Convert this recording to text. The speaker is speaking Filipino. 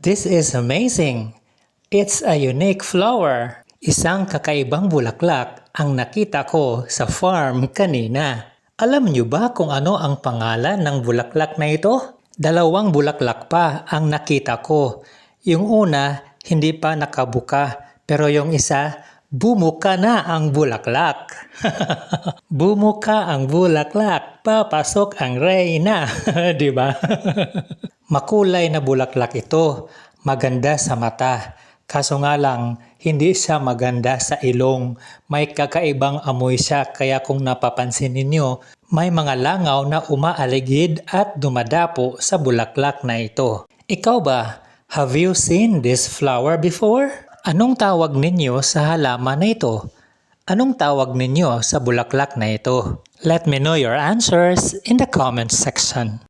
This is amazing! It's a unique flower. Isang kakaibang bulaklak ang nakita ko sa farm kanina. Alam niyo ba kung ano ang pangalan ng bulaklak na ito? Dalawang bulaklak pa ang nakita ko. Yung una, hindi pa nakabuka, pero yung isa, bumuka na ang bulaklak. Bumuka ang bulaklak, papasok ang reyna, di ba? Makulay na bulaklak ito, maganda sa mata. Kaso nga lang, hindi siya maganda sa ilong. May kakaibang amoy siya kaya kung napapansin ninyo, may mga langaw na umaaligid at dumadapo sa bulaklak na ito. Ikaw ba? Have you seen this flower before? Anong tawag ninyo sa halaman na ito? Anong tawag ninyo sa bulaklak na ito? Let me know your answers in the comment section.